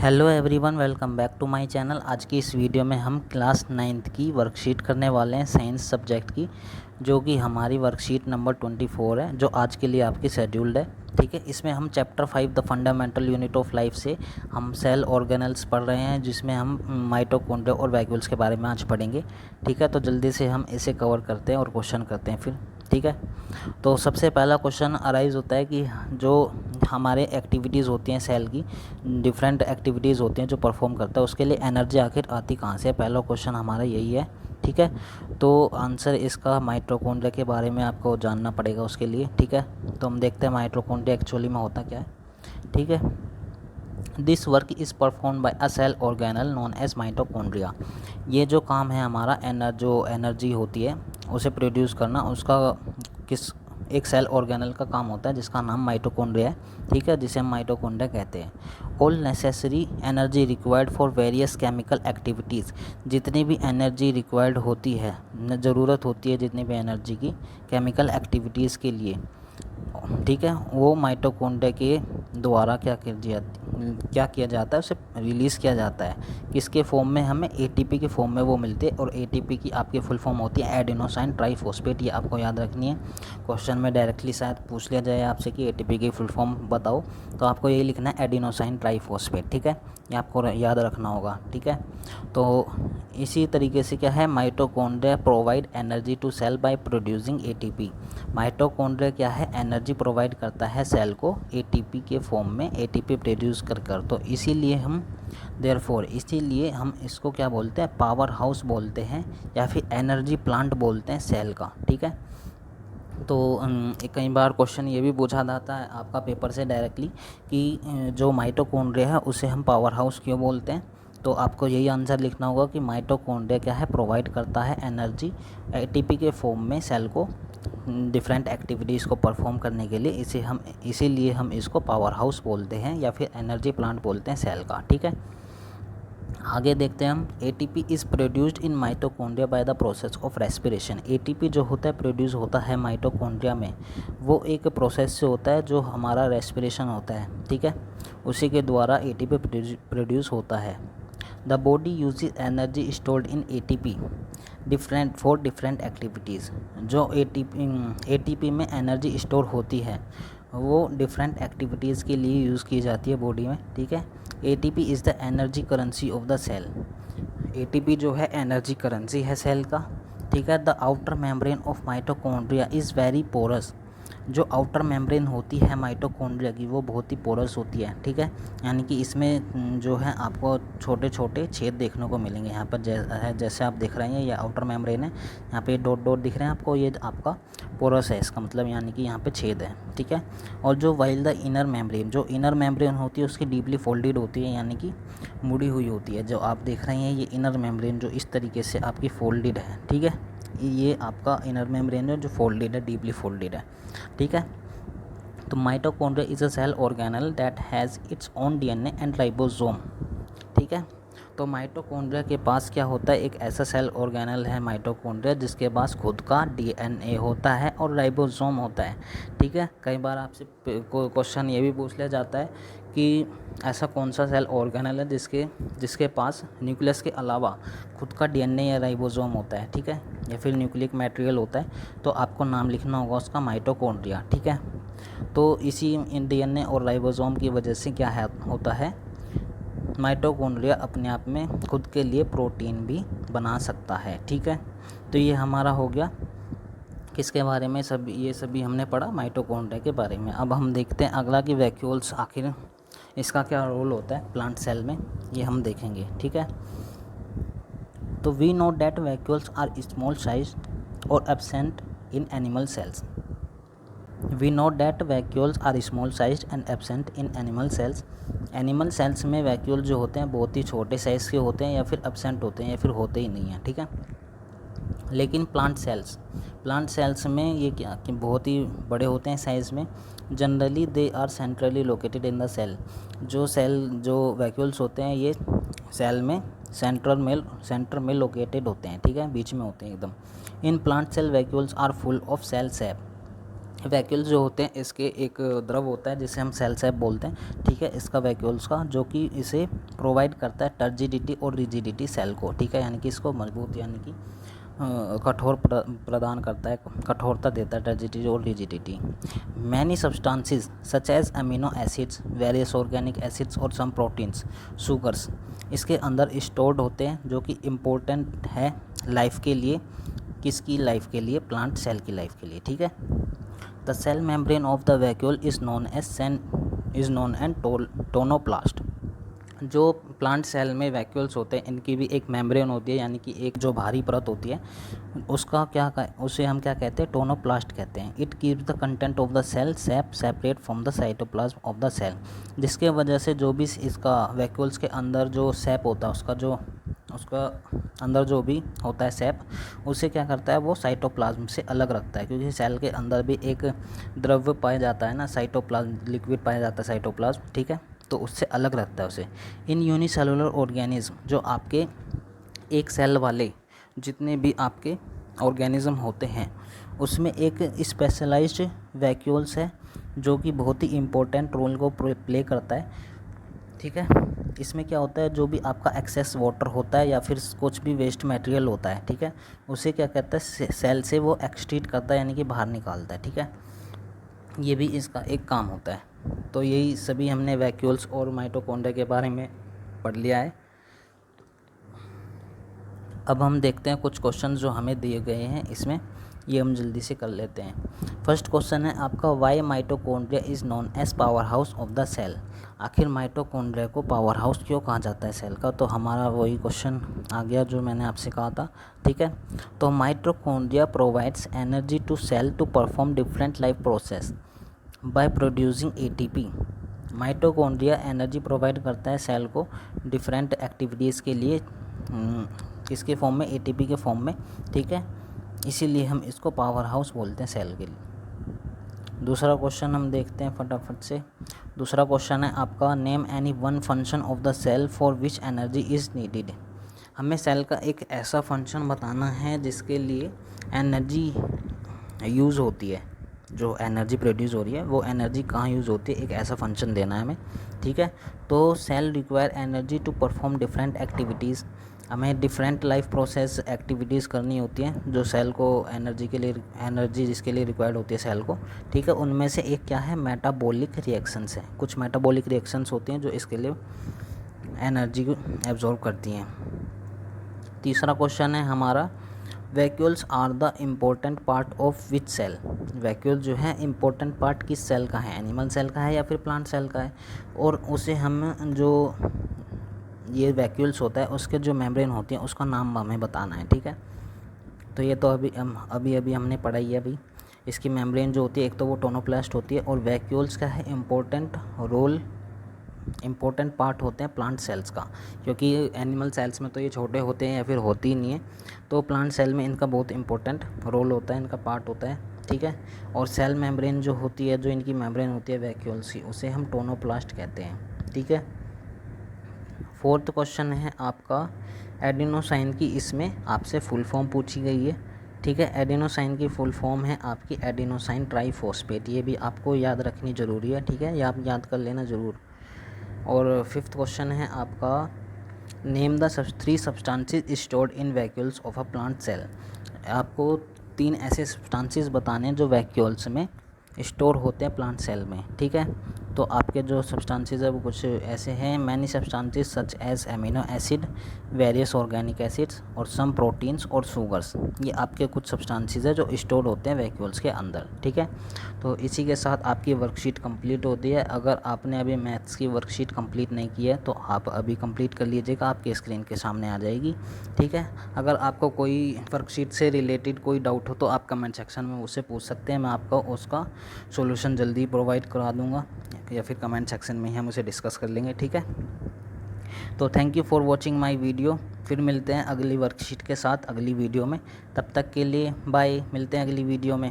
Hello everyone, welcome back to my channel. आज की इस वीडियो में हम क्लास 9th की वर्कशीट करने वाले हैं साइंस सब्जेक्ट की, जो कि हमारी वर्कशीट नंबर 24 है, जो आज के लिए आपकी शेड्यूल्ड है। ठीक है, इसमें हम chapter 5 the fundamental unit of life से हम सेल ऑर्गेनल्स पढ़ रहे हैं, जिसमें हम माइटोकॉन्ड्रिया और वैक्यूल्स के बारे में आज पढ़ेंगे। ठीक है, तो जल्दी से हम इसे कवर करते हैं और क्वेश्चन करते हैं फिर। ठीक है, तो सबसे पहला क्वेश्चन अराइज होता है कि जो हमारे एक्टिविटीज़ होती हैं सेल की, डिफरेंट एक्टिविटीज़ होती हैं जो परफॉर्म करता है, उसके लिए एनर्जी आखिर आती कहाँ से है। पहला क्वेश्चन हमारा यही है। ठीक है, तो आंसर इसका माइटोकॉन्ड्रिया के बारे में आपको जानना पड़ेगा उसके लिए। ठीक है, तो हम देखते हैं माइटोकॉन्ड्रिया एक्चुअली में होता क्या है। ठीक है, this work is perform by a cell organelle known as mitochondria. ये जो काम है हमारा जो एनर्जी होती है उसे प्रोड्यूस करना, उसका किस एक सेल ऑर्गेनल का काम होता है जिसका नाम माइटोकॉन्ड्रिया है। ठीक है, जिसे हम माइटोकॉन्ड्रिया कहते हैं। All necessary energy required for various chemical activities, जितनी भी एनर्जी रिक्वायर्ड होती है, ज़रूरत होती है जितनी भी एनर्जी की केमिकल एक्टिविटीज़ के लिए, ठीक है, वो माइटोकॉन्ड्रिया के द्वारा क्या किया जाता है, उसे रिलीज़ किया जाता है। किसके फॉर्म में? हमें एटीपी के फॉर्म में वो मिलते हैं। और एटीपी की आपकी फुल फॉर्म होती है एडेनोसाइन ट्राइफॉस्फेट। ये आपको याद रखनी है। क्वेश्चन में डायरेक्टली शायद पूछ लिया जाए आपसे कि एटीपी की फुल फॉर्म बताओ, तो आपको यही लिखना है एडेनोसाइन ट्राइफॉस्फेट। ठीक है, ये आपको याद रखना होगा। ठीक है, तो इसी तरीके से क्या है, mitochondria provide energy to cell by producing ATP. Mitochondria क्या है, एनर्जी प्रोवाइड करता है सेल को एटीपी के फॉर्म में, एटीपी प्रोड्यूस कर। तो इसीलिए हम इसको क्या बोलते हैं, पावर हाउस बोलते हैं, या फिर एनर्जी प्लांट बोलते हैं सेल का। ठीक है, तो कई बार क्वेश्चन ये भी पूछा जाता है आपका पेपर से डायरेक्टली कि जो माइटोकॉन्ड्रिया है उसे हम पावर हाउस क्यों बोलते हैं। तो आपको यही आंसर लिखना होगा कि माइटोकॉन्ड्रिया क्या है, प्रोवाइड करता है एनर्जी एटीपी के फॉर्म में सेल को डिफरेंट एक्टिविटीज़ को परफॉर्म करने के लिए। इसीलिए हम इसको पावर हाउस बोलते हैं या फिर एनर्जी प्लांट बोलते हैं सेल का। ठीक है, आगे देखते हैं हम। ATP is produced in mitochondria by the process of respiration. ATP जो होता है प्रोड्यूस होता है माइटोकॉन्ड्रिया में, वो एक प्रोसेस से होता है जो हमारा रेस्पिरेशन होता है। ठीक है, उसी के द्वारा एटीपी प्रोड्यूस होता है। The body uses energy stored in ATP for different activities. जो एटीपी में एनर्जी स्टोर होती है वो डिफरेंट एक्टिविटीज़ के लिए यूज़ की जाती है बॉडी में। ठीक है, ATP is the energy currency of the cell. ATP जो है एनर्जी करेंसी है सेल का। ठीक है, the outer membrane of mitochondria is very porous. जो आउटर मेम्ब्रेन होती है माइटोकॉन्ड्रिया की वो बहुत ही पोरस होती है। ठीक है, यानी कि इसमें जो है आपको छोटे छोटे छेद देखने को मिलेंगे। यहाँ पर जैसे आप देख रहे हैं ये आउटर मेम्ब्रेन है, यहाँ पे डॉट डॉट दिख रहे हैं आपको, ये आपका पोरस है इसका मतलब, यानी कि यहाँ पे छेद है। ठीक है, और जो वाइल द इनर मेम्ब्रेन, जो इनर मेम्ब्रेन होती है उसकी डीपली फोल्डेड होती है, यानी कि मुड़ी हुई होती है। जो आप देख रहे हैं ये इनर मेम्ब्रेन जो इस तरीके से आपकी फोल्डेड है। ठीक है, ये आपका इनर मेम्ब्रेन है जो फोल्डेड है, डीपली फोल्डेड है। ठीक है, तो mitochondria is a cell organelle that has its own DNA and ribosome. ठीक है, तो माइटोकॉन्ड्रिया के पास क्या होता है, एक ऐसा सेल ऑर्गेनल है माइटोकॉन्ड्रिया जिसके पास खुद का डीएनए होता है और राइबोसोम होता है। ठीक है, कई बार आपसे क्वेश्चन ये भी पूछ लिया जाता है कि ऐसा कौन सा सेल ऑर्गेनल है जिसके पास न्यूक्लियस के अलावा खुद का डीएनए या राइबोसोम होता है। ठीक है, या फिर न्यूक्लिक मटेरियल होता है, तो आपको नाम लिखना होगा उसका माइटोकॉन्ड्रिया। ठीक है, तो इसी डीएनए और राइबोसोम की वजह से क्या होता है, माइटोकॉन्ड्रिया अपने आप में खुद के लिए प्रोटीन भी बना सकता है। ठीक है, तो ये हमारा हो गया किसके बारे में, ये सभी हमने पढ़ा माइटोकॉन्ड्रिया के बारे में। अब हम देखते हैं अगला कि वैक्यूल्स आखिर इसका क्या रोल होता है प्लांट सेल में, ये हम देखेंगे। ठीक है, तो we know that vacuoles are small size और absent in animal cells. We know that vacuoles are small size and absent in animal cells. Animal cells में वैक्यूल जो होते हैं बहुत ही छोटे साइज़ के होते हैं, या फिर एब्सेंट होते हैं, या फिर होते ही नहीं हैं। ठीक है, लेकिन प्लांट सेल्स में ये क्या कि बहुत ही बड़े होते हैं साइज़ में। Generally they are centrally located in the cell. जो वैक्यूल्स होते हैं ये सेल में सेंटर में लोकेटेड होते हैं। ठीक है, बीच में होते हैं एकदम। In plant cell vacuoles are full of cell sap vacuoles जो होते हैं इसके एक द्रव होता है जिसे हम सेल सैप बोलते हैं, ठीक है, इसका वैक्यूल्स का, जो कि इसे प्रोवाइड करता है टर्जिडिटी और रिजिडिटी सेल को, ठीक है, यानी कि इसको मजबूत यानी कि कठोर प्रदान करता है, कठोरता देता है, टर्जिडिटी और rigidity. Many substances such as amino acids, various organic acids और सम प्रोटीन्स, शुगर्स इसके अंदर स्टोर्ड होते हैं, जो कि इम्पोर्टेंट है लाइफ के लिए। किसकी लाइफ के लिए? प्लांट सेल की लाइफ के लिए, ठीक है। The cell membrane of the vacuole is known and tonoplast. जो प्लांट सेल में वैक्यूल्स होते हैं इनकी भी एक मेम्ब्रेन होती है, यानी कि एक जो भारी परत होती है, उसे हम क्या कहते हैं? टोनोप्लास्ट कहते हैं। It keeps the content of the cell sap separate from the cytoplasm of the cell, जिसके वजह से जो भी इसका वैक्यूल्स के अंदर जो सैप होता है उसका अंदर जो भी होता है सैप, उसे क्या करता है? वो साइटोप्लाज्म से अलग रखता है, क्योंकि सेल के अंदर भी एक द्रव्य पाया जाता है ना, साइटोप्लाज्म, लिक्विड पाया जाता है साइटोप्लाज्म, ठीक है, तो उससे अलग रखता है उसे। इन यूनिसेलुलर ऑर्गेनिज्म, जो आपके एक सेल वाले जितने भी आपके ऑर्गेनिज्म होते हैं उसमें एक स्पेशलाइज्ड वैक्यूल्स है जो कि बहुत ही इम्पोर्टेंट रोल को प्ले करता है, ठीक है। इसमें क्या होता है? जो भी आपका एक्सेस वाटर होता है या फिर कुछ भी वेस्ट मटेरियल होता है, ठीक है, उसे क्या कहता है? सेल से वो एक्सट्रीट करता है, यानी कि बाहर निकालता है, ठीक है। ये भी इसका एक काम होता है। तो यही सभी हमने वैक्यूल्स और माइटोकॉन्ड्रिया के बारे में पढ़ लिया है। अब हम देखते हैं कुछ क्वेश्चन जो हमें दिए गए हैं, इसमें ये हम जल्दी से कर लेते हैं। फर्स्ट क्वेश्चन है आपका, why mitochondria is known as power house of the cell. आखिर माइटोकॉन्ड्रिया को पावर हाउस क्यों कहा जाता है सेल का? तो हमारा वही क्वेश्चन आ गया जो मैंने आपसे कहा था, ठीक है। तो mitochondria provides energy to cell to perform different life process by producing ATP। Mitochondria energy provide करता है सेल को डिफरेंट एक्टिविटीज़ के लिए, किसके फॉर्म में? ATP के फॉर्म में, ठीक है। इसीलिए हम इसको पावर हाउस बोलते हैं सेल के लिए। दूसरा क्वेश्चन हम देखते हैं फटाफट से। दूसरा क्वेश्चन है आपका, name any one function of the cell for which energy is needed. हमें सेल का एक ऐसा फंक्शन बताना है जिसके लिए एनर्जी यूज़ होती है, जो एनर्जी प्रोड्यूस हो रही है वो एनर्जी कहाँ यूज़ होती है, एक ऐसा फंक्शन देना है हमें, ठीक है। तो cell require energy to perform different activities. हमें डिफरेंट लाइफ प्रोसेस एक्टिविटीज़ करनी होती हैं जो सेल को एनर्जी जिसके लिए रिक्वायर्ड होती है सेल को, ठीक है। उनमें से एक क्या है? मेटाबॉलिक रिएक्शंस है। कुछ मेटाबॉलिक रिएक्शंस होती हैं जो इसके लिए एनर्जी को एब्जॉर्ब करती हैं। तीसरा क्वेश्चन है हमारा, vacuoles are the important part of which cell. Vacuole जो है इम्पोर्टेंट पार्ट किस सेल का है? एनिमल सेल का है या फिर प्लांट सेल का है? और उसे हम जो ये वैक्यूल्स होता है उसके जो मेम्ब्रेन होती है उसका नाम हमें बताना है, ठीक है। तो ये तो अभी हमने पढ़ाई है। अभी इसकी मेम्ब्रेन जो होती है एक तो वो टोनोप्लास्ट होती है, और वैक्यूल्स का है इम्पोर्टेंट पार्ट होते हैं प्लांट सेल्स का, क्योंकि एनिमल सेल्स में तो ये छोटे होते हैं या फिर होती ही नहीं है, तो प्लांट सेल में इनका बहुत इंपॉर्टेंट रोल होता है, इनका पार्ट होता है, ठीक है। और सेल मेम्ब्रेन जो होती है, जो इनकी मेम्ब्रेन होती है वैक्यूल्स की, उसे हम टोनोप्लास्ट कहते हैं, ठीक है। फोर्थ क्वेश्चन है आपका, एडिनोसाइन की इसमें आपसे फुल फॉर्म पूछी गई है, ठीक है। एडिनोसाइन की फुल फॉर्म है आपकी एडिनोसाइन ट्राइफॉस्फेट। ये भी आपको याद रखनी ज़रूरी है, ठीक है, ये आप याद कर लेना ज़रूर। और फिफ्थ क्वेश्चन है आपका, name the 3 substances stored in vacuoles of a plant cell. आपको 3 ऐसे सब्सटेंसेस बताने हैं जो वैक्यूल्स में स्टोर होते हैं प्लांट सेल में, ठीक है। तो आपके जो सब्सटेंसेस है वो कुछ ऐसे हैं, many substances such as amino acid, various organic acids और सम प्रोटीन्स और शुगर्स। ये आपके कुछ सब्सटेंसेस है जो स्टोर होते हैं वैक्यूल्स के अंदर, ठीक है। तो इसी के साथ आपकी वर्कशीट कंप्लीट होती है। अगर आपने अभी मैथ्स की वर्कशीट कंप्लीट नहीं की है तो आप अभी कंप्लीट कर लीजिएगा, आपके स्क्रीन के सामने आ जाएगी, ठीक है। अगर आपको कोई वर्कशीट से रिलेटेड कोई डाउट हो तो आप कमेंट सेक्शन में मुझसे पूछ सकते हैं, मैं आपको उसका सॉल्यूशन जल्दी प्रोवाइड करा दूंगा, या फिर कमेंट सेक्शन में ही हम उसे डिस्कस कर लेंगे, ठीक है। तो thank you for watching my video. फिर मिलते हैं अगली वर्कशीट के साथ अगली वीडियो में, तब तक के लिए बाय। मिलते हैं अगली वीडियो में।